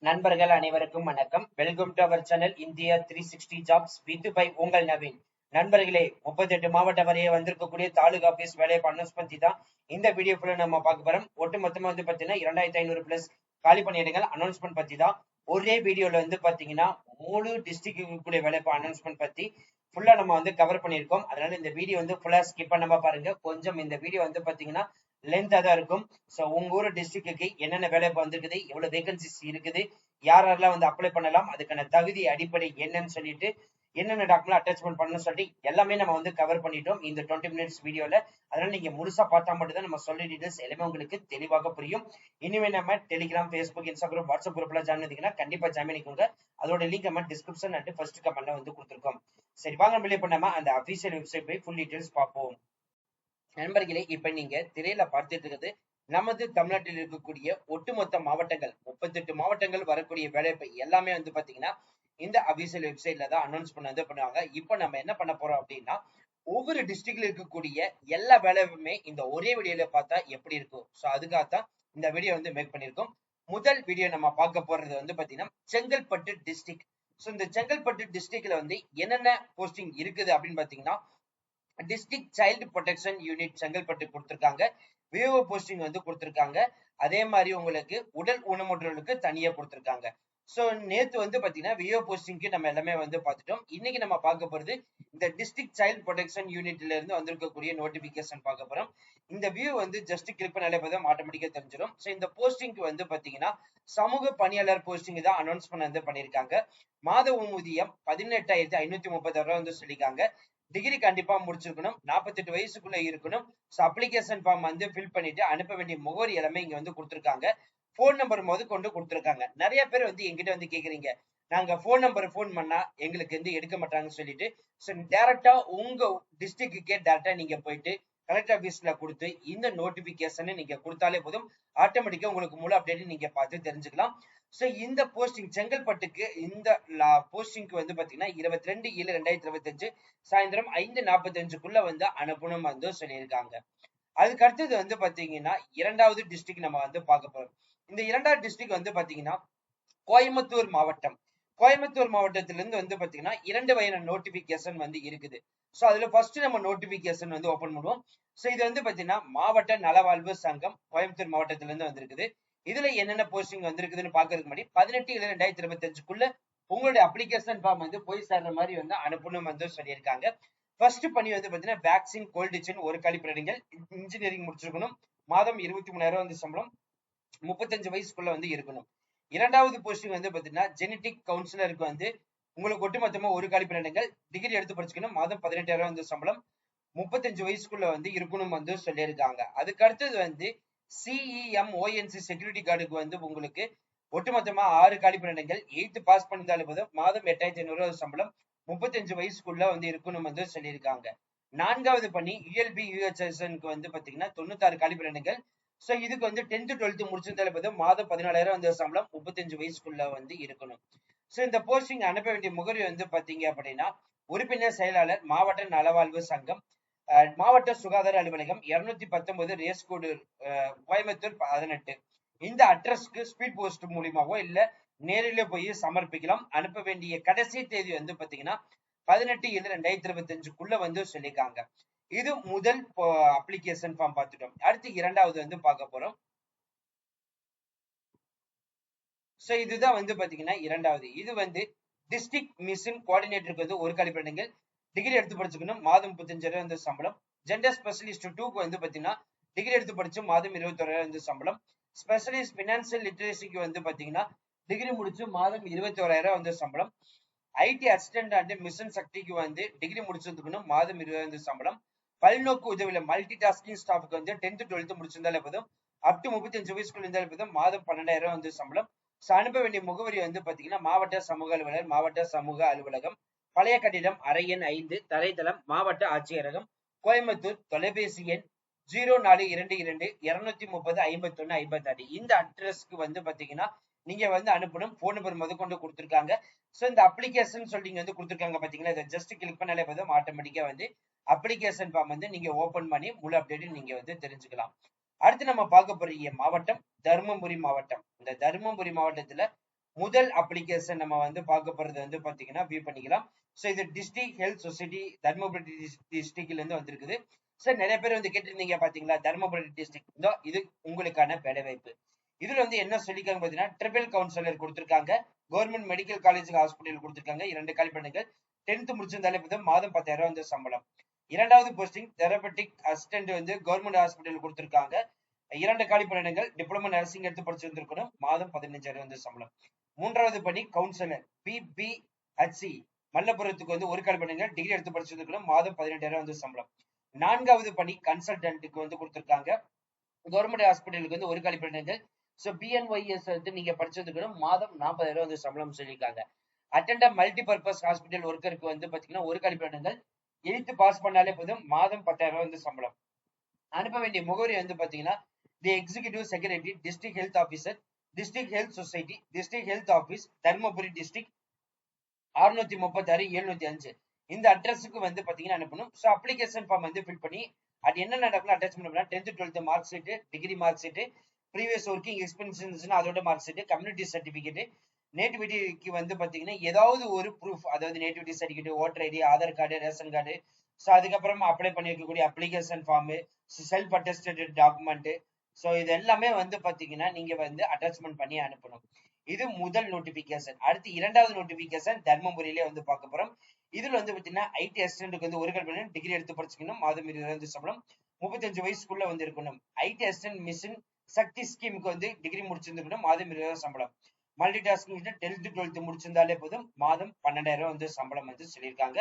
நண்பர்கள் அனைவருக்கும் வணக்கம். Welcome to our channel India 360 jobs with by உங்கள் நவீன். நண்பர்களே, 38 மாவட்டம் வரையே வந்திருக்கக்கூடிய தாலுகா ஆபீஸ் வேலையை அனௌன்ஸ் பத்தி தான் இந்த வீடியோ ஃபுல்லா நம்ம பார்க்க போறோம். ஒட்டு மொத்தமா வந்து பாத்தீங்கன்னா 2500 பிளஸ் காலி பணியிடங்கள் அனௌன்ஸ்மெண்ட் பத்தி தான் ஒரே வீடியோல வந்து பாத்தீங்கன்னா 3 டிஸ்ட்ரிக்ட் கூடிய வேலை அனௌன்ஸ்மெண்ட் பத்தி ஃபுல்லா நம்ம வந்து கவர் பண்ணியிருக்கோம். அதனால இந்த வீடியோ வந்து ஃபுல்லா ஸ்கிப் பண்ணாம பாருங்க. கொஞ்சம் இந்த வீடியோ வந்து பாத்தீங்கன்னா லென்த்தா தான் இருக்கும். ஸோ உங்க ஊர் டிஸ்ட்ரிக்ட்டுக்கு என்னென்ன வேலை வந்திருக்குது, எவ்வளவு வேகன்சிஸ் இருக்குது, யாரெல்லாம் வந்து அப்ளை பண்ணலாம், அதுக்கான தகுதி அடிப்படை என்னன்னு சொல்லிட்டு என்னென்ன டாக்குமெண்ட் அட்டாச்மெண்ட் பண்ணணும்னு சொல்லிட்டு எல்லாமே நம்ம வந்து கவர் பண்ணிட்டோம் இந்த 20 மினிட்ஸ் வீடியோல. அதனால நீங்க முழுசா பார்த்தா மட்டும் தான் நம்ம சொல்ற டீடைல்ஸ் எல்லாமே உங்களுக்கு தெளிவாக புரியும். இனிமே நம்ம டெலிகிராம், ஃபேஸ்புக், இன்ஸ்டாகிராம், வாட்ஸ்அப் குரூப்ல ஜாயின் பண்ணிங்கன்னா கண்டிப்பா ஜாயின் பண்ணிக்கோங்க. அதோட லிங்க் நம்ம டிஸ்கிரிப்ஷன் அண்ட் ஃபர்ஸ்ட் கமெண்ட்ல வந்து கொடுத்துருக்கோம். சரி, வாங்க வெளியே பண்ணாம அந்த அபிஷியல் வெப்சைட் போய் ஃபுல் டீடைல்ஸ் பார்ப்போம். நண்பர்களே, இப்ப நீங்க திரையில பார்த்துட்டு இருக்கிறது நமது தமிழ்நாட்டில் இருக்கக்கூடிய ஒட்டுமொத்த மாவட்டங்கள் 38 மாவட்டங்கள் வரக்கூடிய வேலைவாய்ப்பு எல்லாமே வந்து பாத்தீங்கன்னா இந்த அபிஷியல் வெப்சைட்ல தான் அனௌன்ஸ் பண்ணுவாங்க. இப்ப நம்ம என்ன பண்ண போறோம் அப்படின்னா, ஒவ்வொரு டிஸ்ட்ரிக்ட்ல இருக்கக்கூடிய எல்லா வேலையுமே இந்த ஒரே வீடியோல பார்த்தா எப்படி இருக்கும். சோ அதுக்காகத்தான் இந்த வீடியோ வந்து மேக் பண்ணிருக்கோம். முதல் வீடியோ நம்ம பார்க்க போறது வந்து பாத்தீங்கன்னா செங்கல்பட்டு டிஸ்ட்ரிக்ட். சோ இந்த செங்கல்பட்டு டிஸ்ட்ரிக்ட்ல வந்து என்னென்ன போஸ்டிங் இருக்குது அப்படின்னு பாத்தீங்கன்னா, district child protection unit Chengalpattu கொடுத்திருக்காங்க. விஓ போஸ்டிங் வந்து கொடுத்திருக்காங்க. அதே மாதிரி உங்களுக்கு உடல் ஊனமுற்றோருக்கு தனியா கொடுத்திருக்காங்க. சோ நேத்து வந்து பாத்தீங்கன்னா விஓ போஸ்டிங்க்கு நம்ம எல்லாமே வந்து பார்த்துட்டோம். இன்னைக்கு நம்ம பார்க்க போறது இந்த டிஸ்ட்ரிக்ட் சைல்டு ப்ரொடெக்ஷன் யூனிட்ல இருந்து வந்திருக்கக்கூடிய நோட்டிபிகேஷன் பார்க்க போறோம். இந்த வியூ வந்து ஜஸ்ட் கிளிக் பண்ணாலே போதும், ஆட்டோமேட்டிக்கா தெரிஞ்சிடும். சோ இந்த போஸ்டிங்க்கு வந்து பாத்தீங்கன்னா சமூக பணியாளர் போஸ்டிங் தான் அனௌன்ஸ்மெண்ட் வந்து பண்ணிருக்காங்க. மாத ஊதியம் 18,530 ரூபாய் வந்து சொல்லிருக்காங்க. டிகிரி கண்டிப்பா முடிச்சிருக்கணும், 48 வயசுக்குள்ள இருக்கணும். சோ அப்ளிகேஷன் ஃபார்ம் வந்து ஃபில் பண்ணிட்டு அனுப்ப வேண்டிய முகவரி எல்லாமே இங்க வந்து கொடுத்திருக்காங்க. போன் நம்பர் கொண்டு கொடுத்திருக்காங்க. நிறைய பேர் வந்து எங்கிட்ட வந்து கேக்குறீங்க, நாங்க போன் நம்பர் போன் பண்ணா எங்களுக்கு வந்து எடுக்க மாட்டாங்கன்னு சொல்லிட்டு. சோ டைரக்டா உங்க டிஸ்ட்ரிக்ட்டுக்கே டைரக்டா நீங்க போயிட்டு கலெக்டர் ஆபீஸ்ல கொடுத்து இந்த நோட்டிபிகேஷனை நீங்க கொடுத்தாலே போதும், ஆட்டோமேட்டிக்கா உங்களுக்கு முழு அப்டேட் நீங்க பார்த்து தெரிஞ்சுக்கலாம். சோ இந்த போஸ்டிங் செங்கல்பட்டுக்கு இந்த போஸ்டிங்க்கு வந்து பாத்தீங்கன்னா 22/7/2025 சாயந்தரம் 5:45க்குள்ள வந்து அனுப்பணும் வந்து சொல்லியிருக்காங்க. அதுக்கு அடுத்தது வந்து பாத்தீங்கன்னா இரண்டாவது டிஸ்ட்ரிக்ட் நம்ம வந்து பார்க்க போறோம். இந்த இரண்டாவது டிஸ்ட்ரிக்ட் வந்து பாத்தீங்கன்னா கோயம்புத்தூர் மாவட்டம். கோயம்புத்தூர் மாவட்டத்திலிருந்து வந்து பாத்தீங்கன்னா 2 வகையான நோட்டிபிகேஷன் வந்து இருக்குது. சோ அதுல ஃபர்ஸ்ட் நம்ம நோட்டிபிகேஷன் வந்து ஓபன் பண்ணுவோம். சோ இது வந்து பாத்தீங்கன்னா மாவட்ட நலவாழ்வு சங்கம் கோயம்புத்தூர் மாவட்டத்தில இருந்து வந்திருக்குது. இதுல என்னென்ன போஸ்டிங் வந்திருக்குதுன்னு பாக்குறதுக்கு முன்னாடி 18/7/2025க்குள்ள உங்களுடைய அப்ளிகேஷன் ஃபார்ம் வந்து போய் சேர்ற மாதிரி வந்து அனுப்பணும் வந்து சொல்லியிருக்காங்க. ஃபர்ஸ்ட் பணி வந்து பாத்தீங்கன்னா வேக்சின் கோல்டு செயின் ஒரு கழிப்பிடங்கள் இன்ஜினியரிங் முடிச்சிருக்கணும். மாதம் 23,000 வந்து சம்பளம், 35 வயசுக்குள்ள வந்து இருக்கணும். இரண்டாவது போஸ்டிங் வந்து பாத்தீங்கன்னா ஜெனடிக் கவுன்சிலருக்கு வந்து உங்களுக்கு ஒட்டுமொத்தமா ஒரு காலிப்பணியிடங்கள், டிகிரி எடுத்து படிச்சுக்கணும், மாதம் 18,000 வந்து சம்பளம், 35 வயசுக்குள்ள வந்து இருக்கணும் வந்து சொல்லியிருக்காங்க. அதுக்கு அடுத்தது வந்து CEMONC செக்யூரிட்டி கார்டுக்கு வந்து உங்களுக்கு ஒட்டுமொத்தமா 6 காலிப்பணியிடங்கள், 8th பாஸ் பண்ணிருந்தாலே போதும், மாதம் 8,500 சம்பளம், 35 வயசுக்குள்ள வந்து இருக்கணும் வந்து சொல்லியிருக்காங்க. நான்காவது பணி ULB UHSNக்கு வந்து பாத்தீங்கன்னா 96 காலிப்பணியிடங்கள். சோ இதுக்கு வந்து 10th 12th முடிச்சிருந்தாலே போதும், மாதம் 14,000 வந்து சம்பளம், 35 வயசுக்குள்ள வந்து இருக்கணும். சோ இந்த போஸ்டிங் அனுப்ப வேண்டிய முகவரி வந்து பாத்தீங்க அப்படின்னா உறுப்பினர் செயலாளர் மாவட்ட நலவாழ்வு சங்கம், மாவட்ட சுகாதார அலுவலகம், 219 ரேஸ்கோடு, கோயம்புத்தூர் 18. இந்த அட்ரஸ்க்கு ஸ்பீட் போஸ்ட் மூலியமாவோ இல்ல நேரிலே போய் சமர்ப்பிக்கலாம். அனுப்ப வேண்டிய கடைசி தேதி வந்து பாத்தீங்கன்னா 18/7/2025க்குள்ள வந்து சொல்லியிருக்காங்க. இது முதல் அப்ளிகேஷன் ஃபார்ம் பார்த்துட்டோம். அடுத்து இரண்டாவது வந்து பார்க்க போறோம். சோ இதுதான் வந்து பாத்தீங்கன்னா இரண்டாவது. இது வந்து டிஸ்ட்ரிக்ட் மிஷன் கோஆர்டினேட்டருக்கு வந்து ஒரு கழிப்பிடங்கள், டிகிரி எடுத்து படிச்சுக்கணும், மாதம் 35,000 வந்து சம்பளம். ஜெண்டர் ஸ்பெஷலிஸ்ட் 2க்கு வந்து பாத்தீங்கன்னா டிகிரி எடுத்து படிச்சு மாதம் 21,000 வந்து சம்பளம். ஸ்பெஷலிஸ்ட் பினான்சியல் லிட்டரசிக்கு வந்து பாத்தீங்கன்னா டிகிரி முடிச்சு மாதம் 21,000 வந்து சம்பளம். ஐடி அசிஸ்டன்ட் அண்ட் மிஷன் சக்திக்கு வந்து டிகிரி முடிச்சிருந்துக்கணும், மாதம் 20 சம்பளம். பல்நோக்கு உதவியில மல்டி டாஸ்கிங் ஸ்டாஃப்க்கு வந்து 10th 12th முடிச்சிருந்தாலே போதும், அப் டு 35 வயசுக்குள்ள இருந்தாலே போதும், மாதம் 12,000 வந்து சம்பளம். அனுப்ப வேண்டிய முகவரி வந்து பாத்தீங்கன்னா மாவட்ட சமூக அலுவலர், மாவட்ட சமூக அலுவலகம், பழைய கட்டிடம், அறை எண் 5, தரைத்தளம், மாவட்ட ஆட்சியரகம், கோயம்புத்தூர். தொலைபேசி எண் 0422-230-5156. இந்த அட்ரஸ்க்கு வந்து பாத்தீங்கன்னா நீங்க வந்து அனுப்பணும். போன் நம்பர் முதற்கொண்டு கொடுத்திருக்காங்க. சோ இந்த அப்ளிகேஷன் சொல்லி வந்து கொடுத்திருக்காங்க பாத்தீங்களா, இதை ஜஸ்ட் கிளிக் பண்ணாலே போதும், ஆட்டோமேட்டிக்கா வந்து அப்ளிகேஷன் ஃபார்ம் வந்து நீங்க ஓபன் பண்ணி முழு அப்டேட் நீங்க வந்து தெரிஞ்சுக்கலாம். அடுத்து நம்ம பார்க்க போற மாவட்டம் தருமபுரி மாவட்டம். இந்த தருமபுரி மாவட்டத்துல முதல் அப்ளிகேஷன் நம்ம வந்து பார்க்க போறது வந்து பாத்தீங்கன்னா வியூ பண்ணிக்கலாம். சோ இது டிஸ்ட்ரிக்ட் ஹெல்த் சொசைட்டி தர்மபுரி டிஸ்ட்ரிக்ட்ல இருந்து வந்திருக்குது. சார் நிறைய பேர் வந்து கேட்டிருந்தீங்க பாத்தீங்களா, தர்மபுரி டிஸ்ட்ரிக்ட் இது உங்களுக்கான வேலைவாய்ப்பு. இதுல வந்து என்ன சொல்லிருக்காங்க பாத்தீங்கன்னா, ட்ரிபிள் கவுன்சிலர் கொடுத்திருக்காங்க, கவர்மெண்ட் மெடிக்கல் காலேஜ் ஹாஸ்பிட்டல் கொடுத்திருக்காங்க, 2 காலிப்பணிகள். 10th முடிச்சிருந்தாலே போதும், மாதம் 10,000 வந்து சம்பளம். இரண்டாவது போஸ்டிங் தெரபெட்டிக் அசிஸ்டன்ட் வந்து கவர்மெண்ட் ஹாஸ்பிட்டல் கொடுத்திருக்காங்க, 2 காலிப்பணிகள். டிப்ளமோ நர்சிங் எடுத்து படிச்சிருந்திருக்கணும், மாதம் 15,000 வந்து சம்பளம். மூன்றாவது பணி கவுன்சிலர் பிபிஹெச்சி மல்லபுரத்துக்கு வந்து 1 காலிப்பணிகள், டிகிரி எடுத்து படிச்சிருந்திருக்கணும், மாதம் 18,000 வந்து சம்பளம். நான்காவது பணி கன்சல்டன்ட்டுக்கு வந்து கொடுத்திருக்காங்க, கவர்மெண்ட் ஹாஸ்பிட்டலுக்கு வந்து 1 காலிப்பணிகள். சோ பிஎன்ஒய்எஸ் வந்து நீங்க படிச்சிருந்துக்கணும், மாதம் 40,000 வந்து சம்பளம் சொல்லியிருக்காங்க. அட்டெண்டர் மல்டிபர்பஸ் ஹாஸ்பிட்டல் ஒர்க்கருக்கு வந்து பாத்தீங்கன்னா 1 காலிப்பணிகள், 8th பாஸ் பண்ணாலே போதும், மாதம் 10,000 வந்து சம்பளம். அனுப்ப வேண்டிய முகவரி வந்து பாத்தீங்கன்னா, the executive secretary, district health officer, district health society, district health office, Dharmapuri district 636 705. இந்த அட்ரஸுக்கு வந்து பாத்தீங்கன்னா அனுப்பணும். சோ அப்ளிகேஷன் ஃபார்ம் வந்து ஃபில் பண்ணி அது என்ன நடக்கும் அட்டாச்மெண்ட் பண்ணா 10th 12th mark sheet, degree mark sheet, previous working experience இருந்துச்சுன்னா அதோட மார்க் ஷீட், கம்யூனிட்டி சர்டிபிகேட், நேட்டிவிட்டிக்கு வந்து பாத்தீங்கன்னா ஏதாவது ஒரு ப்ரூஃப், அதாவது nativity certificate, voter ID, Aadhaar card, ration card, so அதுக்கப்புறம் apply பண்ணிருக்கக்கூடிய application form, self attested document, so இது எல்லாமே வந்து பாத்தீங்கன்னா நீங்க வந்து அட்டாச்மெண்ட் பண்ணி அனுப்பணும். இது முதல் நோட்டிபிகேஷன். அடுத்து இரண்டாவது நோட்டிபிகேஷன் தர்மபுரியிலே வந்து பார்க்க போறோம். இதுல வந்து பாத்தீங்கன்னா ஐடி அசிஸ்டன்ட்க்கு வந்து 1 காலிப்பணி, டிகிரி எடுத்து படிச்சுக்கணும், மாதம் 20,000 சம்பளம், 35 வயசுக்குள்ள வந்து இருக்கணும். ஐடி அசிஸ்டன்ட் மிஷின் சக்தி ஸ்கீமுக்கு வந்து டிகிரி முடிச்சிருந்துக்கணும், மாதம் 20,000 சம்பளம். மல்டி டாஸ்கிங் 10th 12th முடிச்சிருந்தாலே போதும், மாதம் 12,000 வந்து சம்பளம் வந்து சொல்லியிருக்காங்க.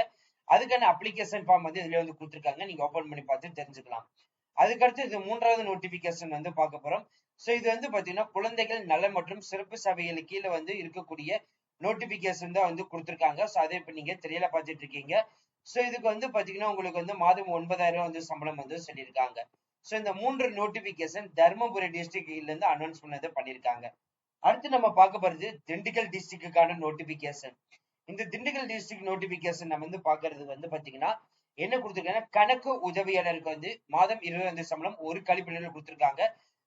அதுக்கான அப்ளிகேஷன் ஃபார்ம் வந்து இதுல வந்து கொடுத்திருக்காங்க, நீங்க ஓபன் பண்ணி பார்த்து தெரிஞ்சுக்கலாம். அதுக்கடுத்து இது மூன்றாவது நோட்டிபிகேஷன் வந்து பார்க்க போறோம். சோ இது வந்து பாத்தீங்கன்னா குழந்தைகள் நலன் மற்றும் சிறப்பு சபைகளுக்கு கீழே வந்து இருக்கக்கூடிய நோட்டிபிகேஷன் தான் வந்து கொடுத்திருக்காங்க. சோ அதை இப்ப நீங்க திரையில பார்த்துட்டு இருக்கீங்க. சோ இதுக்கு வந்து பாத்தீங்கன்னா உங்களுக்கு வந்து மாதம் 9,000 வந்து சம்பளம் வந்து சொல்லியிருக்காங்க. சோ இந்த 3 நோட்டிபிகேஷன் தர்மபுரி டிஸ்ட்ரிக்ட்ல இருந்து அனௌன்ஸ் பண்ணது பண்ணிருக்காங்க. அடுத்து நம்ம பார்க்க போறது திண்டுக்கல் டிஸ்ட்ரிக்டுக்கான நோட்டிபிகேஷன். இந்த திண்டுக்கல் டிஸ்ட்ரிக்ட் நோட்டிபிகேஷன் நம்ம வந்து பாக்குறது வந்து பாத்தீங்கன்னா என்ன கொடுத்திருக்காங்கன்னா, கணக்கு உதவியாளருக்கு வந்து மாதம் 20 சம்பளம், 1 கழிப்பிடங்கள் கொடுத்திருக்காங்க.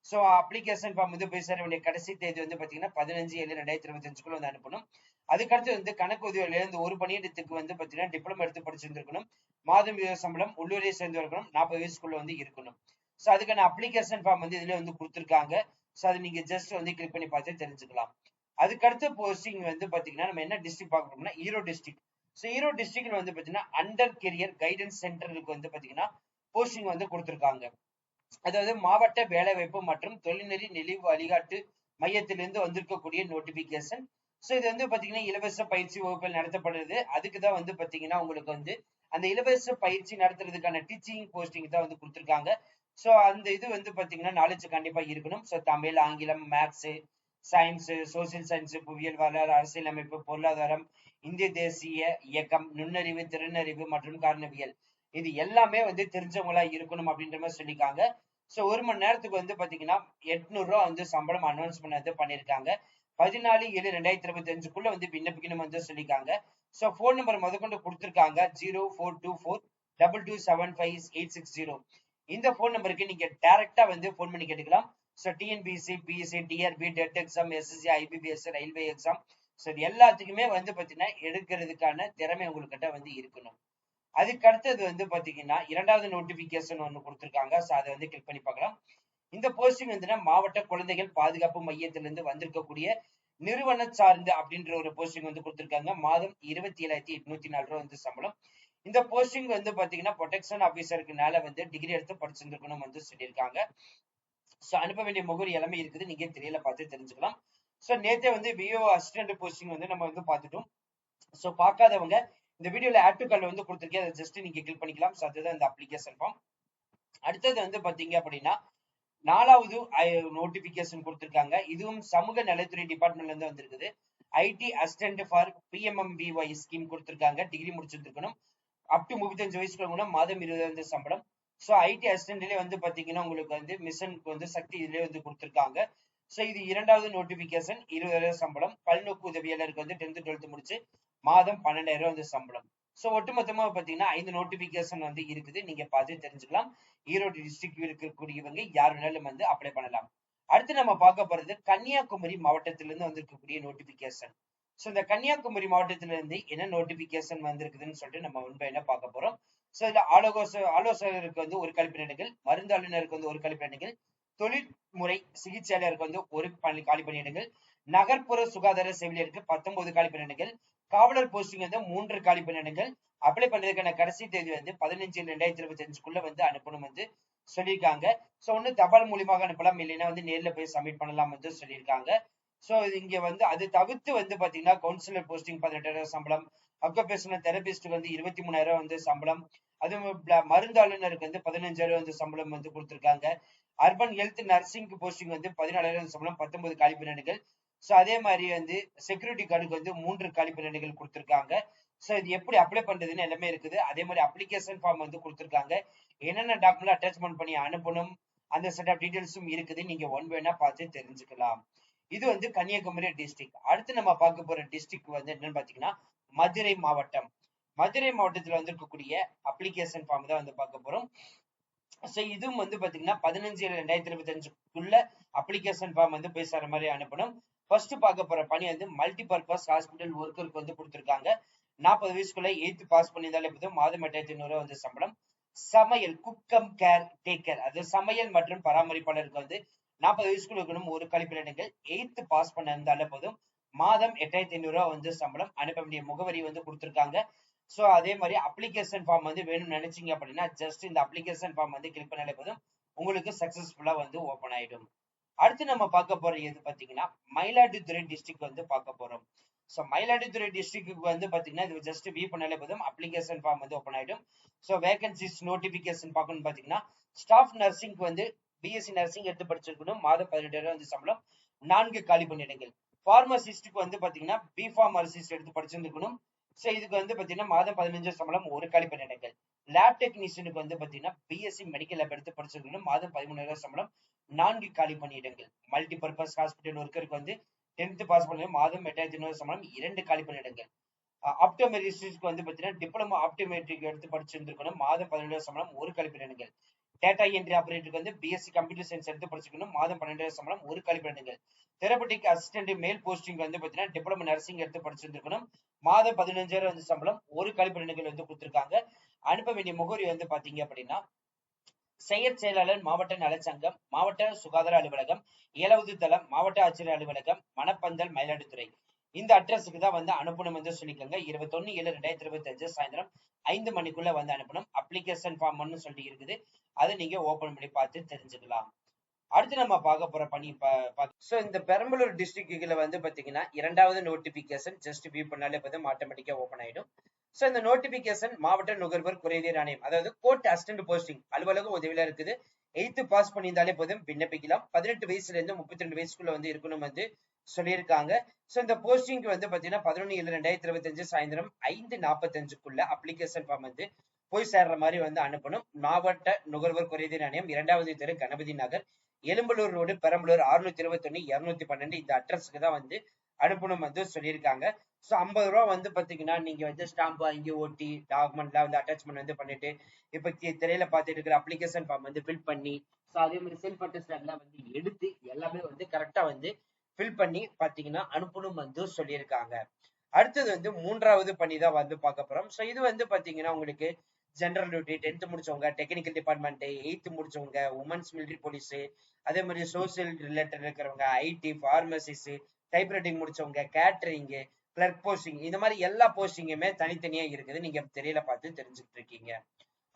சோ அப்ளிகேஷன் ஃபார்ம் வந்து போய் சேர வேண்டிய கடைசி தேதி வந்து பாத்தீங்கன்னா 15/7/2025 வந்து அனுப்பணும். அதுக்கடுத்து வந்து கணக்கு உதவியாளர் இந்த ஒரு பணியிடத்துக்கு வந்து பாத்தீங்கன்னா டிப்ளமோ எடுத்து படிச்சிருந்திருக்கணும், மாதம் 20 சம்பளம், உள்ளூரை சேர்ந்து இருக்கணும், 40 வயசுக்குள்ள வந்து இருக்கணும். சோ அதுக்கான அப்ளிகேஷன் ஃபார்ம் வந்து இதுல வந்து கொடுத்திருக்காங்க. சோ அதை நீங்க ஜஸ்ட் வந்து கிளிக் பண்ணி பார்த்து தெரிஞ்சுக்கலாம். அதுக்கடுத்த போஸ்டிங் வந்து பாத்தீங்கன்னா நம்ம என்ன டிஸ்ட்ரிக்ட் பார்க்க போறோம்னா ஈரோடு டிஸ்ட்ரிக்ட். சோ ஈரோடு டிஸ்ட்ரிக்ட்ல வந்து பாத்தீங்கன்னா அண்டர் கெரியர் கைடன்ஸ் சென்டருக்கு வந்து பாத்தீங்கன்னா போஸ்டிங் வந்து கொடுத்திருக்காங்க. அதாவது மாவட்ட வேலைவாய்ப்பு மற்றும் தொழில்நெறி நெளிவு வழிகாட்டு மையத்திலிருந்து வந்திருக்கக்கூடிய நோட்டிபிகேஷன். சோ இது வந்து பாத்தீங்கன்னா இலவச பயிற்சி வகுப்புகள் நடத்தப்படுறது. அதுக்குதான் வந்து பாத்தீங்கன்னா உங்களுக்கு வந்து அந்த இலவச பயிற்சி நடத்துறதுக்கான டீச்சிங் போஸ்டிங் தான் வந்து கொடுத்திருக்காங்க. சோ அந்த இது வந்து பாத்தீங்கன்னா நாலேஜ் கண்டிப்பா இருக்கணும். சோ தமிழ், ஆங்கிலம், மேத்ஸ், சயின்ஸ், சோசியல் சயின்ஸ், புவியியல், வரலாறு, அரசியலமைப்பு, பொருளாதாரம், இந்திய தேசிய இயக்கம், நுண்ணறிவு, திறனறிவு மற்றும் காரணவியல், இது எல்லாமே வந்து தெரிஞ்சவங்களா இருக்கணும் அப்படின்ற மாதிரி சொல்லியிருக்காங்க. சோ 1 மணி நேரத்துக்கு வந்து பாத்தீங்கன்னா 800 ரூபாய் வந்து சம்பளம் அனௌன்ஸ் பண்ணது பண்ணிருக்காங்க. 14/7/2025 வந்து விண்ணப்பிக்கணும் வந்து சொல்லியிருக்காங்க. சோ போன் நம்பர் முதற்கொண்டு கொடுத்திருக்காங்க, 0424227586 இந்த போன் நம்பருக்கு நீங்க டைரக்டா வந்து போன் பண்ணி கேட்டுக்கலாம். So TNPSC, PSC, TRB, TET exam, SSC, IBPS, railway exam, so இது எல்லாத்துக்குமே வந்து பாத்தீங்கன்னா எடுக்கிறதுக்கான திறமை உங்ககிட்ட வந்து இருக்கணும். அதுக்கு அடுத்தது வந்து பாத்தீங்கன்னா இரண்டாவது நோட்டிபிகேஷன் ஒண்ணு கொடுத்திருக்காங்க. சோ அதை வந்து கிளிக் பண்ணி பார்க்கலாம். இந்த போஸ்டிங் வந்து மாவட்ட குழந்தைகள் பாதுகாப்பு மையத்திலிருந்து வந்திருக்கக்கூடிய நிறுவன சார்ந்த அப்படின்ற ஒரு போஸ்டிங் வந்து கொடுத்திருக்காங்க. மாதம் 27,804 ரூபாய் வந்து சம்பளம். இந்த போஸ்டிங் வந்து பாத்தீங்கன்னா ப்ரொடெக்ஷன் ஆபீசருக்கு மேல வந்து டிகிரி எடுத்து படிச்சிருக்கணும் வந்து சொல்லியிருக்காங்க. சோ அனுப்ப வேண்டிய முகவரி எல்லாமே இருக்குது, நீங்க திரையில பார்த்து தெரிஞ்சுக்கலாம். சோ நேத்தே வந்து விஓ அசிஸ்டன்ட் போஸ்டிங் வந்து நம்ம வந்து பார்த்துட்டோம். சோ பார்க்காதவங்க இந்த வீடியோல ஆட் டு கார்ட் வந்து கொடுத்திருக்கேன், அதை ஜஸ்ட் நீங்க கிளிக் பண்ணிக்கலாம். சோ அதுதான் இந்த அப்ளிகேஷன் ஃபார்ம். அடுத்தது வந்து பாத்தீங்க அப்படின்னா 4வது நோட்டிபிகேஷன் கொடுத்திருக்காங்க. இதுவும் சமூக நலத்துறை டிபார்ட்மெண்ட்ல இருந்து வந்திருக்குது. ஐடி அசிஸ்டன்ட் ஃபார் பிஎம்எம்பிஒய் ஸ்கீம் கொடுத்திருக்காங்க, டிகிரி முடிச்சிருக்கணும், அப் டு 35 வயசுக்குள்ள மாதம் 20,000 சம்பளம். சோ ஐடி அசிஸ்டன்ட்லயே வந்து பாத்தீங்கன்னா உங்களுக்கு வந்து மிஷனுக்கு வந்து சக்தி இதுலயே வந்து கொடுத்திருக்காங்க. சோ இது இரண்டாவது நோட்டிபிகேஷன், 20,000 சம்பளம். பல்நோக்கு உதவியாளருக்கு வந்து 10th 12th முடிச்சு மாதம் 12,000 வந்து சம்பளம். சோ ஒட்டுமொத்தமா பாத்தீங்கன்னா 5 நோட்டிபிகேஷன் வந்து இருக்குது, நீங்க பார்த்து தெரிஞ்சுக்கலாம். ஈரோடு டிஸ்ட்ரிக்ட் இருக்கக்கூடியவங்க யார் வேணாலும் வந்து அப்ளை பண்ணலாம். அடுத்து நம்ம பார்க்க போறது கன்னியாகுமரி மாவட்டத்திலிருந்து வந்திருக்கக்கூடிய நோட்டிபிகேஷன். சோ இந்த கன்னியாகுமரி மாவட்டத்திலிருந்து என்ன நோட்டிபிகேஷன் வந்திருக்குதுன்னு சொல்லிட்டு நம்ம முன்பு என்ன பார்க்க போறோம். சோ இதுல ஆலோசகருக்கு வந்து ஒரு கல்விப்பணியிடங்கள், மருந்தாளுநருக்கு வந்து ஒரு கல்விப்பணியிடங்கள், தொழில்முறை சிகிச்சையாளருக்கு வந்து ஒரு காலி பணியிடங்கள், நகர்ப்புற சுகாதார செவிலியருக்கு 19 காலி பணியிடங்கள், காவலர் போஸ்டிங் வந்து 3 காலி பணியிடங்கள். அப்ளை பண்றதுக்கான கடைசி தேதி வந்து 15/2025 வந்து அனுப்பணும் வந்து சொல்லியிருக்காங்க. சோ ஒண்ணு தபால் மூலியமாக அனுப்பலாம், இல்லைன்னா வந்து நேர்ல போய் சப்மிட் பண்ணலாம் வந்து சொல்லியிருக்காங்க. சோ இங்க வந்து அது தவிர்த்து வந்து பாத்தீங்கன்னா கவுன்சிலர் போஸ்டிங் 18,000 சம்பளம், அக்குபேஷனல் தெரபிஸ்டுக்கு வந்து 23,000 வந்து சம்பளம், அதுவும் மருந்தாளுநருக்கு வந்து 15,000 வந்து சம்பளம் வந்து கொடுத்திருக்காங்க. அர்பன் ஹெல்த் நர்சிங் போஸ்டிங் வந்து 14,000 சம்பளம், 19 காலி பணியிடங்கள். சோ அதே மாதிரி வந்து செக்யூரிட்டி கார்டுக்கு வந்து 3 காலி பணியிடங்கள் கொடுத்திருக்காங்க. சோ இது எப்படி அப்ளை பண்றதுன்னு எல்லாமே இருக்குது. அதே மாதிரி அப்ளிகேஷன் ஃபார்ம் வந்து கொடுத்திருக்காங்க. என்னென்ன டாக்குமெண்ட் அட்டாச்மெண்ட் பண்ணி அனுப்பணும், அந்த செட் ஆஃப் டீடைல்ஸும் இருக்குது. நீங்க ஒன் வேணா பார்த்து தெரிஞ்சுக்கலாம். இது வந்து கன்னியாகுமரி டிஸ்ட்ரிக்ட். அடுத்து நம்ம பார்க்க போற டிஸ்ட்ரிக்ட் வந்து என்னன்னு பாத்தீங்கன்னா மதுரை மாவட்டம். மதுரை மாவட்டத்துல வந்து இருக்கக்கூடிய அப்ளிகேஷன் ஃபார்ம் தான் வந்து பார்க்க போறோம். சோ இதுவும் வந்து பாத்தீங்கன்னா 15/2025 அப்ளிகேஷன் ஃபார்ம் வந்து போய் சேர மாதிரி அனுப்பணும். ஃபர்ஸ்ட் பார்க்க போற பணி வந்து மல்டி பர்பஸ் ஹாஸ்பிட்டல் ஒர்க்கருக்கு வந்து கொடுத்திருக்காங்க. 40 வயசுக்குள்ள 8th பாஸ் பண்ணியிருந்தாலே போதும், மாதம் 8,500 வந்து சம்பளம். சமையல் குக்கம் கேர் டேக்கர், அது சமையல் மற்றும் பராமரிப்பாளருக்கு வந்து 40 வயசுக்குள்ள இருக்கணும், ஒரு கழிப்பிடங்கள். 8th பாஸ் பண்ண இருந்தாலே போதும், மாதம் 8,500 வந்து சம்பளம். அனுப்ப வேண்டிய முகவரி வந்து கொடுத்திருக்காங்க. சோ அதே மாதிரி அப்ளிகேஷன் ஃபார்ம் வந்து வேணும்னு நினைச்சீங்க அப்படின்னா ஜஸ்ட் இந்த அப்ளிகேஷன் ஃபார்ம் வந்து கிளிக் பண்ணாலே போதும், உங்களுக்கு சக்சஸ்ஃபுல்லா வந்து ஓபன் ஆயிடும். அடுத்து நம்ம பார்க்க போற எது பாத்தீங்கன்னா மயிலாடுதுறை டிஸ்ட்ரிக்ட் வந்து பார்க்க போறோம். சோ மயிலாடுதுறை டிஸ்ட்ரிக்ட்டுக்கு வந்து பாத்தீங்கன்னா இது ஜஸ்ட் வியூ பண்ணாலே போதும், அப்ளிகேஷன் ஃபார்ம் வந்து ஓபன் ஆயிடும். சோ வேகன்சிஸ் நோட்டிபிகேஷன் பார்க்கணும்னு பாத்தீங்கன்னா ஸ்டாஃப் நர்சிங்க்கு வந்து பிஎஸ்சி நர்சிங் எடுத்து படிச்சிருக்கணும், மாதம் 18,000 வந்து சம்பளம், 4 காலி பணியிடங்கள். பார்மசிஸ்டுக்கு வந்து பாத்தீங்கன்னா பிஃபார்மசிஸ்ட் எடுத்து படிச்சிருக்கணும். சோ இதுக்கு வந்து பாத்தீங்கன்னா மாதம் 15 சம்பளம், ஒரு காலி பணியிடங்கள். லேப் டெக்னீஷியனுக்கு வந்து பாத்தீங்கன்னா பிஎஸ்சி மெடிக்கல் லேப் எடுத்து படிச்சிருக்கணும், மாதம் 13,000 சம்பளம், 4 காலி பணியிடங்கள். மல்டி பர்பஸ் ஹாஸ்பிட்டல் ஒர்க்கருக்கு வந்து 10th பாஸ் பண்ணி மாதம் 8,500 சம்பளம், 2 காலி பணியிடங்கள். ஆப்டோமெட்ரிஸ்ட்க்கு வந்து பாத்தீங்கன்னா டிப்ளமோ ஆப்டோமெட்ரிக் எடுத்து படிச்சிருந்திருக்கணும், மாதம் 17,000 சம்பளம், ஒரு காலி பணியிடங்கள். டேட்டா என்ட்ரி ஆபரேட்டருக்கு வந்து பிஎஸ்சி கம்ப்யூட்டர் சயின்ஸ் எடுத்து படிச்சிருக்கணும், மாதம் 12,000 சம்பளம், ஒரு காலி பணியிடங்கள். தெரபட்டிக் அசிஸ்டன்ட் மேல் போஸ்டிங் வந்து பாத்தீங்கன்னா டிப்ளமோ நர்சிங் எடுத்து படிச்சிருந்திருக்கணும், மாதம் 15,000 வந்து சம்பளம், ஒரு காலி பணியிடங்கள் வந்து கொடுத்திருக்காங்க. அனுப்ப வேண்டிய முகவரி வந்து பாத்தீங்க அப்படின்னா செயற் செயலாளர் மாவட்ட நலச்சங்கம், மாவட்ட சுகாதார அலுவலகம், 7வது தளம், மாவட்ட ஆட்சியர் அலுவலகம், மணப்பந்தல், மயிலாடுதுறை. இந்த அட்ரஸுக்கு தான் வந்து அனுப்பணும் வந்து சொல்லிக்கோங்க. 21/7/2025 சாயந்தரம் 5 மணிக்குள்ள வந்து அனுப்பணும். அப்ளிகேஷன் ஃபார்ம்னு சொல்லி இருக்குது, அதை நீங்க ஓபன் பண்ணி பார்த்து தெரிஞ்சுக்கலாம். அடுத்து நம்ம பார்க்க போற பணி சோ இந்த பெரம்பலூர் டிஸ்ட்ரிக்ட்ல வந்து பாத்தீங்கன்னா 2வது நோட்டிபிகேஷன் ஜஸ்ட் வியூ பண்ணாலே போதும், ஆட்டோமேட்டிக்கா ஓபன் ஆயிடும். சோ இந்த நோட்டிபிகேஷன் மாவட்ட நுகர்வோர் குறைதீர் ஆணையம், அதாவது கோர்ட் அசிஸ்டன்ட் போஸ்டிங் அலுவலக உதவியில இருக்குது. 8th பாஸ் பண்ணியிருந்தாலே போதும் விண்ணப்பிக்கலாம். 18 வயசுல இருந்து 32 வயசுக்குள்ள வந்து இருக்கணும் வந்து சொல்லியிருக்காங்க. சோ இந்த போஸ்டிங்க்கு வந்து பாத்தீங்கன்னா 11/7/2025 சாயந்தரம் 5:45 அப்ளிகேஷன் ஃபார்ம் வந்து போய் சேர்ற மாதிரி வந்து அனுப்பணும். மாவட்ட நுகர்வோர் குறைதீர் ஆணையம், 2வது தெரு, கணபதி நகர், எலும்பலூர் ரோடு, பெரம்பலூர், 621-212 இந்த அட்ரஸ்க்கு தான் வந்து அனுப்பணும் வந்து சொல்லியிருக்காங்க. சோ 50 ரூபா வந்து பாத்தீங்கன்னா நீங்க வந்து ஸ்டாம்ப் வாங்கி ஒட்டி டாக்குமெண்ட்லாம் வந்து அட்டாச்மெண்ட் வந்து பண்ணிட்டு இப்ப திரையில பார்த்துட்டு இருக்கிற அப்ளிகேஷன் ஃபார்ம் வந்து ஃபில் பண்ணி, சோ அதே மாதிரி செல்ஃப் அட்டஸ்டெல்லாம் வந்து எடுத்து எல்லாமே வந்து கரெக்டா வந்து ஃபில் பண்ணி பாத்தீங்கன்னா அனுப்பணும் வந்து சொல்லியிருக்காங்க. அடுத்தது வந்து 3வது பணி தான் வந்து பார்க்க போறோம். சோ இது வந்து பாத்தீங்கன்னா உங்களுக்கு ஜெனரல் டியூட்டி, 10th முடிச்சவங்க, டெக்னிக்கல் டிபார்ட்மெண்ட், 8th முடிச்சவங்க, உமன்ஸ் மிலிட்டரி போலீஸ், அதே மாதிரி சோசியல் ரிலேட்டட் இருக்கிறவங்க, ஐடி, பார்மசிஸ்ட், டைப்ரைட்டிங் முடிச்சவங்க, கேட்டரிங், கிளர்க் போஸ்டிங், இந்த மாதிரி எல்லா போஸ்டிங்குமே தனித்தனியா இருக்குது. நீங்க தெரியல பார்த்து தெரிஞ்சுட்டு இருக்கீங்க.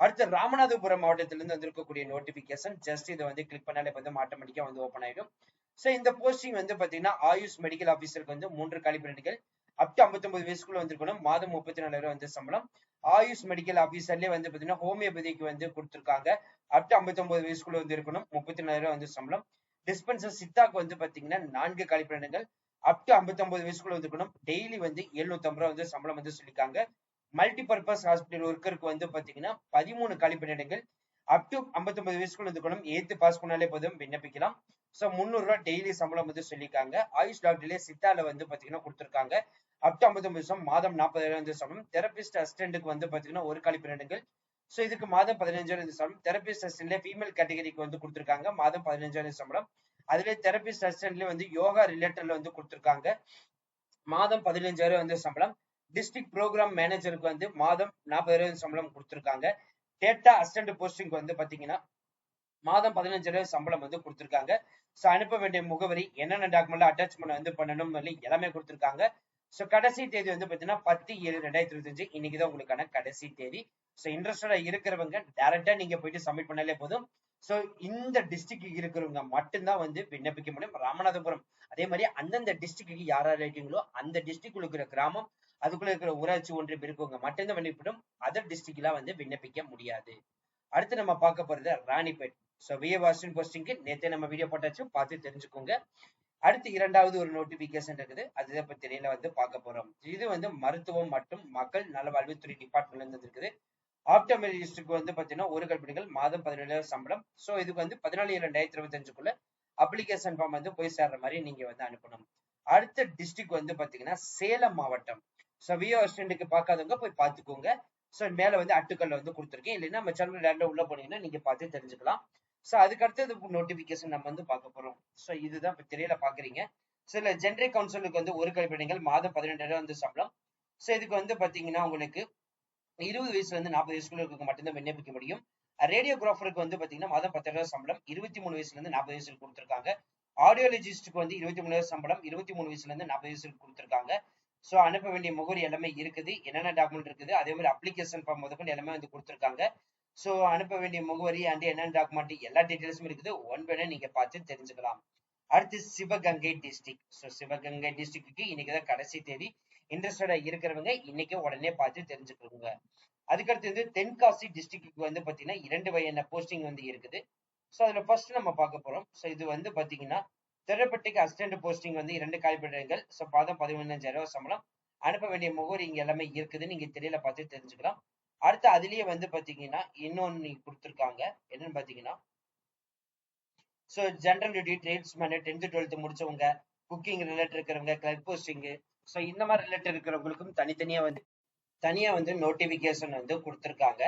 அடுத்து ராமநாதபுரம் மாவட்டத்திலிருந்து வந்திருக்கக்கூடிய நோட்டிபிகேஷன் ஜஸ்ட் இதை வந்து கிளிக் பண்ணாலே வந்து ஆட்டோமேட்டிக்கா வந்து ஓபன் ஆயிடும். சோ இந்த போஸ்டிங் வந்து பாத்தீங்கன்னா ஆயுஷ் மெடிக்கல் ஆபீசருக்கு வந்து 3 காலி பணியிடங்கள். அப் டு 59 வயசுக்குள்ள வந்திருக்கணும், மாதம் 34,000 வந்து சம்பளம். ஆயுஷ் மெடிக்கல் ஆபீசர்லயே வந்து பாத்தீங்கன்னா ஹோமியோபதிக்கு வந்து கொடுத்திருக்காங்க. அப் டு 59 வயசுக்குள்ள வந்து இருக்கணும், 34,000 வந்து சம்பளம். டிஸ்பென்சர் சித்தாக்கு வந்து பாத்தீங்கன்னா 4 காலி பணியிடங்கள். அப் டு 59 வயசுக்குள்ள வந்துருக்கணும், டெய்லி வந்து 750 ரூபாய் வந்து சம்பளம் வந்து சொல்லிருக்காங்க. மல்டி பர்பஸ் ஹாஸ்பிட்டல் ஒர்க்கருக்கு வந்து பாத்தீங்கன்னா 13 காலி பணியிடங்கள். அப் டு 59 வயசுக்குள்ள இருக்கணும், 8th பாஸ் பண்ணாலே போதும் விண்ணப்பிக்கலாம். சோ 300 ரூபாய் டெய்லி சம்பளம் வந்து சொல்லிருக்காங்க. ஆயுஷ் டாக்டர்லயே சித்தால வந்து பாத்தீங்கன்னா கொடுத்திருக்காங்க. அப் டு 59 வருஷம், மாதம் 40,000 வந்து சம்பளம். தெரபிஸ்ட் அசிஸ்டன்ட்க்கு வந்து பாத்தீங்கன்னா ஒரு காலி பணியிடங்கள். சோ இதுக்கு மாதம் 15,000 சம்பளம். தெரபிஸ்ட் அசிஸ்டன்ட்ல ஃபீமேல் கேட்டகரிக்கு வந்து கொடுத்திருக்காங்க, மாதம் 15,000 சம்பளம். அதுல தெரபிஸ்ட் அசிஸ்டன்ட்லயும் வந்து யோகா ரிலேட்டட்ல வந்து கொடுத்திருக்காங்க. மாதம் 15,000 வந்து சம்பளம். டிஸ்ட்ரிக்ட் ப்ரோக்ராம் மேனேஜருக்கு வந்து மாதம் 40,000 சம்பளம் கொடுத்திருக்காங்க. டேட்டா அசிஸ்டன்ட் போஸ்டிங் வந்து பாத்தீங்கன்னா மாதம் 15,000 சம்பளம் வந்து கொடுத்திருக்காங்க. சோ அனுப்ப வேண்டிய முகவரி, என்னென்ன டாக்குமெண்ட் அட்டாச்மெண்ட் வந்து பண்ணணும் எல்லாமே கொடுத்திருக்காங்க. சோ கடைசி தேதி வந்து பாத்தீங்கன்னா 10/7/2025 இன்னைக்குதான் உங்களுக்கான கடைசி தேதி. சோ இன்ட்ரெஸ்டடா இருக்கிறவங்க டைரக்டா நீங்க போயிட்டு சப்மிட் பண்ணாலே போதும். சோ இந்த டிஸ்ட்ரிக்ட் இருக்கிறவங்க மட்டும்தான் வந்து விண்ணப்பிக்க முடியும். ராமநாதபுரம் அதே மாதிரி அந்தந்த டிஸ்ட்ரிக்ட் யார் யார் இருக்கீங்களோ அந்த டிஸ்ட்ரிக்ட் இருக்கிற கிராமம், அதுக்குள்ள இருக்கிற ஊராட்சி ஒன்றியம் இருக்கவங்க மட்டும்தான் விண்ணப்பிடும். அதர் டிஸ்ட்ரிக்ட்லாம் வந்து விண்ணப்பிக்க முடியாது. அடுத்து நம்ம பார்க்க போறது ராணிப்பேட். சோ விஏஓ அசிஸ்டன்ட் போஸ்டிங்க்கு நேத்தே நம்ம வீடியோ போட்டாச்சு, பார்த்து தெரிஞ்சுக்கோங்க. அடுத்து இரண்டாவது ஒரு நோட்டிபிகேஷன் இருக்குது, அதுதான் இப்ப திரையில வந்து பார்க்க போறோம். இது வந்து மருத்துவம் மற்றும் மக்கள் நலவாழ்வுத்துறை டிபார்ட்மெண்ட்ல இருந்து இருக்குது. ஆப்டோமெட்ரிஸ்டுக்கு வந்து பாத்தீங்கன்னா ஒரு கல்விகள் மாதம் 17,000 சம்பளம். சோ இதுக்கு வந்து 14/7/2025 அப்ளிகேஷன் ஃபார்ம் வந்து போய் சேர்ற மாதிரி நீங்க வந்து அனுப்பணும். அடுத்த டிஸ்ட்ரிக்ட் வந்து பாத்தீங்கன்னா சேலம் மாவட்டம். சோ விஏஓ அசிஸ்டன்ட்க்கு பார்க்காதவங்க போய் பார்த்துக்கோங்க. சோ மேல வந்து அட்டுக்கல்ல வந்து கொடுத்துருக்கேன், இல்லைன்னா நம்ம சேனல் டேரக்டா உள்ள போனீங்கன்னா நீங்க பார்த்து தெரிஞ்சுக்கலாம். சோ அதுக்கு அடுத்தது நோட்டிபிகேஷன் நம்ம வந்து பார்க்க போறோம். சோ இதுதான் இப்ப திரையில பாக்குறீங்க. சில ஜெனரல் கவுன்சிலுக்கு வந்து ஒரு கல்விகள் மாதம் 12,000 வந்து சம்பளம். சோ இதுக்கு வந்து பாத்தீங்கன்னா உங்களுக்கு 20 வயசுல இருந்து 40 வயசுக்குள்ள இருக்க மட்டும்தான் விண்ணப்பிக்க முடியும். ரேடியோகிராஃபருக்கு வந்து பாத்தீங்கன்னா மாதம் 10,000 சம்பளம். 23 வயசுல இருந்து 40 வயசுக்கு கொடுத்திருக்காங்க. ஆடியோலஜிஸ்டுக்கு வந்து 23,000 சம்பளம். 23 வயசுல இருந்து 40 வயசுக்கு கொடுத்திருக்காங்க. சோ அனுப்ப வேண்டிய முகவரி எல்லாமே இருக்குது, என்னென்ன டாக்குமெண்ட் இருக்குது, அதே மாதிரி அப்ளிகேஷன் ஃபார்ம் முதற்கொண்டு எல்லாமே வந்து கொடுத்திருக்காங்க. சோ அனுப்ப வேண்டிய முகவரி அண்ட் என்னென்ன டாக்குமெண்ட் எல்லா டீடைல்ஸும் இருக்குது, ஒன் பை ஒன் நீங்க பார்த்து தெரிஞ்சுக்கலாம். அடுத்து சிவகங்கை டிஸ்ட்ரிக்ட். சோ சிவகங்கை டிஸ்ட்ரிக்ட்க்கு இன்னைக்குதான் கடைசி தேதி. இன்ட்ரெஸ்டடா இருக்கிறவங்க இன்னைக்கு உடனே பார்த்து தெரிஞ்சுக்கோங்க. அதுக்கடுத்து வந்து தென்காசி டிஸ்ட்ரிக்ட்க்கு வந்து பாத்தீங்கன்னா 2 வகையான போஸ்டிங் வந்து இருக்குது. சோ அதுல ஃபர்ஸ்ட் நம்ம பார்க்க போறோம். சோ இது வந்து பாத்தீங்கன்னா தெரபெட்டிக் அசிஸ்டன்ட் போஸ்டிங் வந்து 2 காலிபிடங்கள். சோ மாதம் 15,000 சம்பளம். அனுப்ப வேண்டிய முகவரி இங்க எல்லாமே இருக்குது, நீங்க திரையில பார்த்து தெரிஞ்சுக்கலாம். அடுத்து அதுலயே வந்து பாத்தீங்கன்னா இன்னொன்னு கொடுத்திருக்காங்க, என்னன்னு பாத்தீங்கன்னா so general duty tradesman 10th 12th முடிச்சவங்க, குக்கிங் ரிலேட்டட் இருக்கிறவங்க, கிளர்க் போஸ்டிங், சோ இந்த மாதிரி ரிலேட்டட் இருக்கிறவங்களுக்கும் தனியா வந்து நோட்டிபிகேஷன் வந்து கொடுத்திருக்காங்க.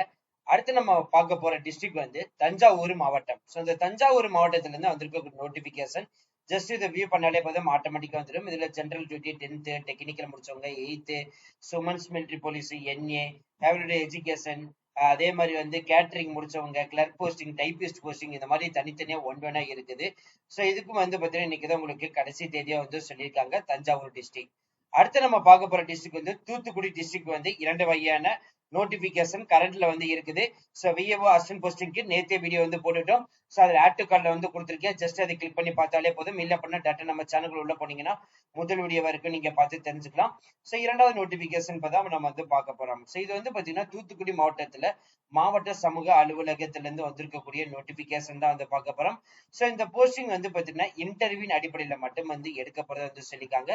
அடுத்து நம்ம பார்க்க போற டிஸ்ட்ரிக்ட் வந்து தஞ்சாவூர் மாவட்டம். சோ இந்த தஞ்சாவூர் மாவட்டத்துல இருந்து வந்திருக்க நோட்டிபிகேஷன் ஜஸ்ட் இதை வியூ பண்ணாலே போதும், ஆட்டோமேட்டிக்கா வந்துடும். இதுல ஜெனரல் டியூட்டி 10th, டெக்னிக்கல் முடிச்சவங்க 8th, சுமன்ஸ் military police NA, everyday education, அதே மாதிரி வந்து கேட்டரிங் முடிச்சவங்க, கிளர்க் போஸ்டிங், டைபிஸ்ட் போஸ்டிங், இந்த மாதிரி தனித்தனியா ஒன் ஒன்னா இருக்குது. சோ இதுக்கும் வந்து பாத்தீங்கன்னா இன்னைக்குதான் உங்களுக்கு கடைசி தேதியா வந்து சொல்லியிருக்காங்க தஞ்சாவூர் டிஸ்ட்ரிக்ட். அடுத்து நம்ம பார்க்க போற டிஸ்ட்ரிக்ட் வந்து தூத்துக்குடி டிஸ்ட்ரிக்ட் வந்து 2 வகையான நோட்டிபிகேஷன் கரண்ட்ல வந்து இருக்குது. சோ விஏஓ அசிஸ்டன்ட் போஸ்டிங்க்கு நேத்தே வீடியோ வந்து போட்டுட்டோம். சோ அதுல ஆட் டு கார்ட்ல வந்து கொடுத்திருக்கேன், ஜஸ்ட் அதை கிளிக் பண்ணி பார்த்தாலே போதும். இல்ல அப்படின்னா டேட்டா நம்ம சேனல் உள்ள போனீங்கன்னா முதல் வீடியோ வரைக்கும் நீங்க பார்த்து தெரிஞ்சுக்கலாம். சோ இரண்டாவது நோட்டிபிகேஷன் தான் நம்ம வந்து பார்க்க போறோம். சோ இது வந்து பாத்தீங்கன்னா தூத்துக்குடி மாவட்டத்துல மாவட்ட சமூக அலுவலகத்துல இருந்து வந்திருக்கக்கூடிய நோட்டிபிகேஷன் தான் வந்து பார்க்க போறோம். சோ இந்த போஸ்டிங் வந்து பாத்தீங்கன்னா இன்டர்வியூ அடிப்படையில மட்டும் வந்து எடுக்கப்படுறது வந்து சொல்லியிருக்காங்க.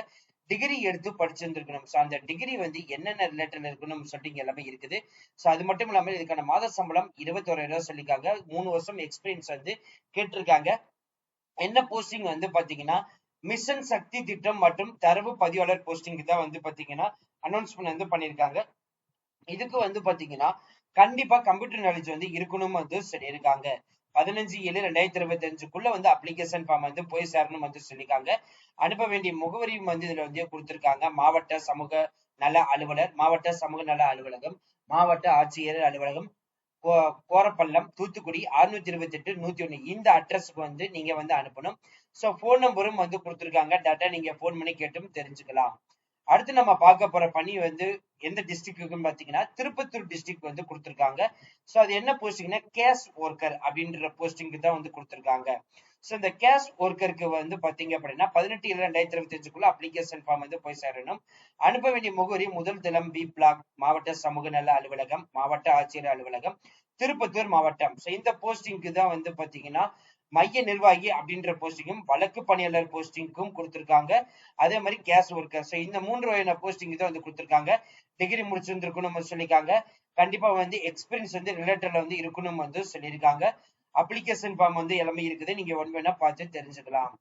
டிகிரி எடுத்து படிச்சிருந்திருக்கணும். சோ அந்த டிகிரி வந்து என்னென்ன ரிலேட்டட்ல இருக்கணும் சொல்லிட்டு எல்லாமே இருக்குது. சோ அது மட்டும் இல்லாம இதுக்கான மாத சம்பளம் 21,000 சொல்லியிருக்காங்க. 3 வருஷம் எக்ஸ்பீரியன்ஸ் வந்து கேட்டிருக்காங்க. என்ன போஸ்டிங் வந்து பாத்தீங்கன்னா மிஷன் சக்தி திட்டம் மற்றும் தரவு பதிவாளர் போஸ்டிங் தான் வந்து பாத்தீங்கன்னா அனௌன்ஸ்மெண்ட் வந்து பண்ணிருக்காங்க. இதுக்கு வந்து பாத்தீங்கன்னா கண்டிப்பா கம்ப்யூட்டர் நாலேஜ் வந்து இருக்கணும் வந்து சொல்லியிருக்காங்க. 15/7/2025 வந்து அப்ளிகேஷன் ஃபார்ம் வந்து போய் சேரணும் வந்து சொல்லியிருக்காங்க. அனுப்ப வேண்டிய முகவரியும் வந்து இதுல வந்து கொடுத்திருக்காங்க. மாவட்ட சமூக நல அலுவலர், மாவட்ட சமூக நல அலுவலகம், மாவட்ட ஆட்சியர் அலுவலகம், கோரப்பள்ளம், தூத்துக்குடி 628-101 இந்த அட்ரஸ்க்கு வந்து நீங்க வந்து அனுப்பணும். சோ போன் நம்பரும் வந்து கொடுத்திருக்காங்க, டேட்டா நீங்க போன் பண்ணி கேட்டும் தெரிஞ்சுக்கலாம். அடுத்து நம்ம பார்க்க போற பணி வந்து எந்த டிஸ்ட்ரிக்ட்னு பாத்தீங்கன்னா திருப்பத்தூர் டிஸ்ட்ரிக்ட் வந்து கொடுத்திருக்காங்க. சோ அது என்ன போஸ்டிங்னா கேஷ் ஒர்க்கர் அப்படின்ற போஸ்டிங்க்கு தான் வந்து கொடுத்திருக்காங்க. சோ இந்த கேஷ் ஒர்க்கருக்கு வந்து பாத்தீங்க அப்படின்னா 18/7/2025 அப்ளிகேஷன் ஃபார்ம் வந்து போய் சேரணும். அனுப்ப வேண்டிய முகவரி முதல் தளம் பி பிளாக், மாவட்ட சமூக நல அலுவலகம், மாவட்ட ஆட்சியர் அலுவலகம், திருப்பத்தூர் மாவட்டம். சோ இந்த போஸ்டிங்க்கு தான் வந்து பாத்தீங்கன்னா மைய நிர்வாகி அப்படின்ற போஸ்டிங்கும் வழக்கு பணியாளர் போஸ்டிங்க்கும் கொடுத்திருக்காங்க. அதே மாதிரி கேஷ் ஒர்க்கர். சோ இந்த 3 வகையான போஸ்டிங் தான் வந்து கொடுத்திருக்காங்க. டிகிரி முடிச்சிருந்திருக்கணும் சொல்லியிருக்காங்க. கண்டிப்பா வந்து எக்ஸ்பீரியன்ஸ் வந்து ரிலேட்டட்ல வந்து இருக்கணும் வந்து சொல்லியிருக்காங்க. அப்ளிகேஷன் ஃபார்ம் வந்து எல்லாமே இருக்குது, நீங்க ஒன் வேணா பார்த்து தெரிஞ்சுக்கலாம்.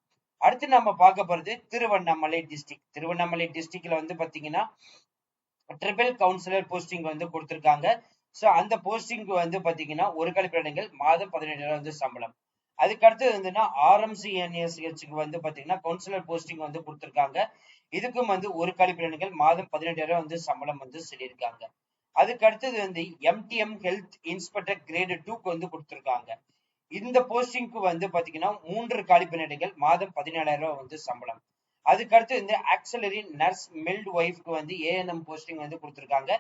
அடுத்து நம்ம பார்க்க போறது திருவண்ணாமலை டிஸ்ட்ரிக்ட். திருவண்ணாமலை டிஸ்ட்ரிக்ட்ல வந்து பாத்தீங்கன்னா ட்ரிபிள் கவுன்சிலர் போஸ்டிங் வந்து கொடுத்திருக்காங்க. சோ அந்த போஸ்டிங் வந்து பாத்தீங்கன்னா ஒரு கல்விடங்கள் மாதம் 17,000 வந்து சம்பளம். அதுக்கு அடுத்தது வந்துன்னா RMCNSH வந்து பாத்தீங்கன்னா கவுன்சிலர் போஸ்டிங் வந்து கொடுத்திருக்காங்க. இதுக்கும் வந்து ஒரு காலி பணியிடங்கள் மாதம் 18,000 வந்து சம்பளம் வந்து சொல்லியிருக்காங்க. அதுக்கு அடுத்தது வந்து MTM ஹெல்த் இன்ஸ்பெக்டர் கிரேடு 2க்கு வந்து கொடுத்திருக்காங்க. இந்த போஸ்டிங்க்கு வந்து பாத்தீங்கன்னா 3 காலி பணியிடங்கள் மாதம் 17,000 வந்து சம்பளம். அதுக்கு அடுத்து இந்த ஆக்சிலரி நர்ஸ் மில்ட் ஒய்ஃப்க்கு வந்து ANM போஸ்டிங் வந்து கொடுத்திருக்காங்க.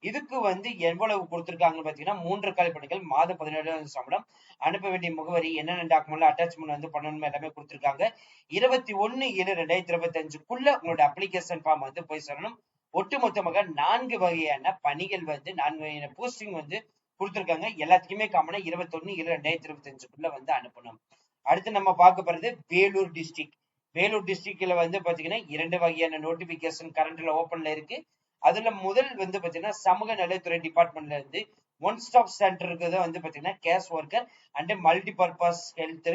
இதுக்கு வந்து எவ்வளவு கொடுத்திருக்காங்கன்னு பாத்தீங்கன்னா 3 காலி பணிகள் மாதம் 17,000 சம்பளம். அனுப்ப வேண்டிய முகவரி என்னென்ன டாக்குமெண்ட் அட்டாச்மெண்ட் வந்து பண்ணணும் எல்லாமே கொடுத்திருக்காங்க. 21/7/2025க்குள்ள உங்களோட அப்ளிகேஷன் ஃபார்ம் வந்து போய் சொல்லணும். ஒட்டுமொத்தமாக 4 வகையான பணிகள் வந்து 4 வகையான போஸ்டிங் வந்து கொடுத்திருக்காங்க. எல்லாத்துக்குமே காமனா 21/7/2025க்குள்ள வந்து அனுப்பணும். அடுத்து நம்ம பார்க்க போறது வேலூர் டிஸ்ட்ரிக்ட். வேலூர் டிஸ்ட்ரிக்ட்ல வந்து பாத்தீங்கன்னா 2 வகையான நோட்டிபிகேஷன் கரண்ட்ல ஓபன்ல இருக்கு. அதுல முதல் வந்து பாத்தீங்கன்னா சமூக நலத்துறை டிபார்ட்மெண்ட்ல இருந்து ஒன் ஸ்டாப் சென்டருக்கு தான் வந்து பாத்தீங்கன்னா case worker and multi purpose health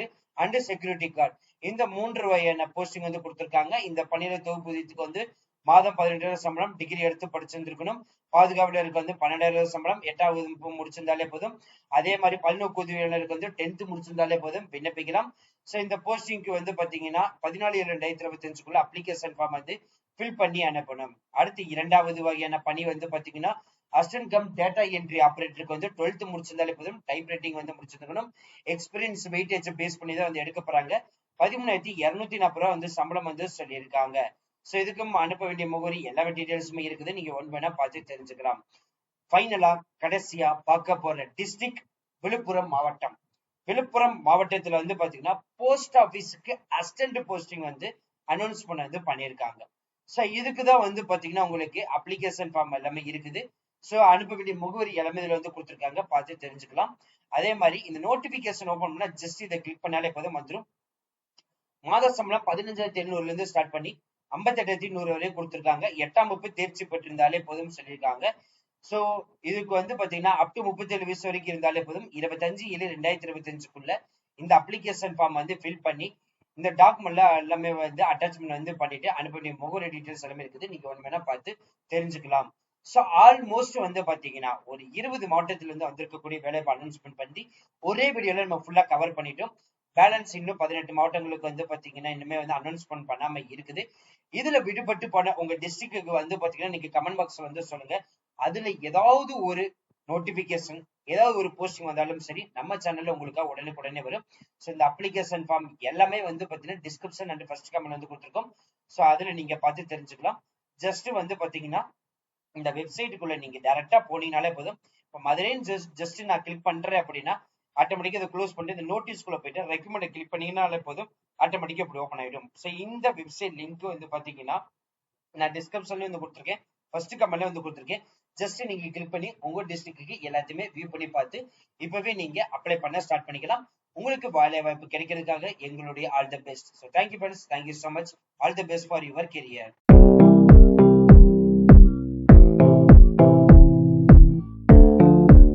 and security card இந்த 3 வகையான போஸ்டிங் வந்து கொடுத்திருக்காங்க. இந்த பணியிட தொகுப்பூதியத்துக்கு வந்து மாதம் 18,000 சம்பளம், டிகிரி எடுத்து படிச்சிருந்திருக்கணும். பாதுகாவலருக்கு வந்து 12,000 சம்பளம், 8ஆம் வகுப்பு முடிச்சிருந்தாலே போதும். அதே மாதிரி பல்நோக்கு உதவியாளருக்கு வந்து 10th முடிச்சிருந்தாலே போதும், விண்ணப்பிக்கலாம். சோ இந்த போஸ்டிங்க்கு வந்து பாத்தீங்கன்னா 14/7/2025க்குள்ள அப்ளிகேஷன் ஃபார்ம் வந்து ஃபில் பண்ணி அனுப்பணும். அடுத்து 2வது வகையான பணி வந்து பாத்தீங்கன்னா அசிஸ்டன்ட் கம் டேட்டா என்ட்ரி ஆபரேட்டருக்கு வந்து 12th முடிச்சிருந்தாலே போதும், டைப் ரைட்டிங் வந்து முடிச்சிருக்கணும். எக்ஸ்பீரியன்ஸ் வெயிட்டேஜ் பேஸ் பண்ணி தான் வந்து எடுக்க போறாங்க. 13,240 வந்து சம்பளம் வந்து சொல்லியிருக்காங்க. சோ இதுக்கும் அனுப்ப வேண்டிய முகவரி எல்லா டீடைல்ஸுமே இருக்குது. நீங்க ஒன் வேணா பார்த்து தெரிஞ்சுக்கலாம். ஃபைனலா கடைசியா பார்க்க போற டிஸ்ட்ரிக்ட் விழுப்புரம் மாவட்டம். விழுப்புரம் மாவட்டத்துல வந்து பாத்தீங்கன்னா போஸ்ட் ஆபீஸுக்கு அசிஸ்டன்ட் போஸ்டிங் வந்து அனௌன்ஸ் பண்ணது பண்ணியிருக்காங்க. சோ இதுக்குதான் வந்து பாத்தீங்கன்னா உங்களுக்கு அப்ளிகேஷன் ஃபார்ம் எல்லாமே இருக்குது. சோ அனுப்ப வேண்டிய முகவரி எல்லாமே இதுல வந்து கொடுத்திருக்காங்க, பார்த்து தெரிஞ்சுக்கலாம். அதே மாதிரி இந்த நோட்டிபிகேஷன் ஓபன் பண்ணா ஜஸ்ட் இதை கிளிக் பண்ணாலே போதும் வந்துடும். மாத சம்பளம் 15,800 இருந்து ஸ்டார்ட் பண்ணி 58,100 வரையும் கொடுத்திருக்காங்க. 8ஆம் வகுப்பு தேர்ச்சி பெற்றிருந்தாலே போதும் சொல்லியிருக்காங்க. சோ இதுக்கு வந்து பாத்தீங்கன்னா அப் டு 37 வயசு வரைக்கும் இருந்தாலே போதும். 25/7/2025க்குள்ள இந்த அப்ளிகேஷன் ஃபார்ம் வந்து ஃபில் பண்ணி இந்த டாக்குமெண்ட்ல எல்லாமே வந்து அட்டாச்மெண்ட் வந்து பண்ணிட்டு அனுப்ப வேண்டிய முகவரி டீடைல்ஸ் எல்லாமே இருக்குது. நீங்க ஒன்று வேணா பார்த்து தெரிஞ்சுக்கலாம். சோ ஆல்மோஸ்ட் வந்து பாத்தீங்கன்னா ஒரு 20 மாவட்டத்துல இருந்து வந்திருக்கக்கூடிய வேலைவாய்ப்பு அனௌன்ஸ்மெண்ட் பண்ணி ஒரே வீடியோல நம்ம ஃபுல்லா கவர் பண்ணிட்டோம். பேலன்ஸ் இன்னும் 18 மாவட்டங்களுக்கு வந்து பாத்தீங்கன்னா இன்னுமே வந்து அனௌன்ஸ்மெண்ட் பண்ணாம இருக்குது. இதுல விடுபட்டு போன உங்க டிஸ்ட்ரிக்ட்டுக்கு வந்து பாத்தீங்கன்னா நீங்க கமெண்ட் பாக்ஸ்ல வந்து சொல்லுங்க. அதுல ஏதாவது ஒரு நோட்டிபிகேஷன் ஏதாவது ஒரு போஸ்டிங் வந்தாலும் சரி நம்ம சேனல்ல உங்களுக்காக உடனே வரும். சோ இந்த அப்ளிகேஷன் ஃபார்ம் எல்லாமே வந்து பாத்தீங்கன்னா டிஸ்கிரிப்ஷன் அண்ட் ஃபர்ஸ்ட் கமெண்ட் வந்து கொடுத்துருக்கோம். சோ அதுல நீங்க பார்த்து தெரிஞ்சுக்கலாம். ஜஸ்ட் வந்து பாத்தீங்கன்னா இந்த வெப்சைட்டுக்குள்ள நீங்க டைரக்டா போனீங்கனாலே போதும். இப்போ மதுரைன்னு ஜஸ்ட் நான் கிளிக் பண்றேன் அப்படின்னா ஆட்டோமேட்டிக்கா அதை க்ளோஸ் பண்ணிட்டு இந்த நோட்டீஸ்குள்ள போயிட்டு ரெக்கமெண்ட் கிளிக் பண்ணீங்கன்னாலே போதும், ஆட்டோமேட்டிக்கா இப்படி ஓப்பன் ஆயிடும். ஸோ இந்த வெப்சைட் லிங்க் வந்து பாத்தீங்கன்னா நான் டிஸ்கிரிப்ஷன்ல வந்து கொடுத்துருக்கேன், ஃபர்ஸ்ட் கமெண்ட்ல வந்து கொடுத்துருக்கேன். ஜஸ்ட் நீங்க கிளிக் பண்ணி உங்க டிஸ்ட்ரிக்ட்டுக்கு எல்லாத்தையுமே வியூ பண்ணி பார்த்து இப்பவே நீங்க அப்ளை பண்ண ஸ்டார்ட் பண்ணிக்கலாம். உங்களுக்கு வேலை வாய்ப்பு கிடைக்கிறதுக்காக எங்களுடைய all the best. So thank you friends, thank you so much. All the best for your career.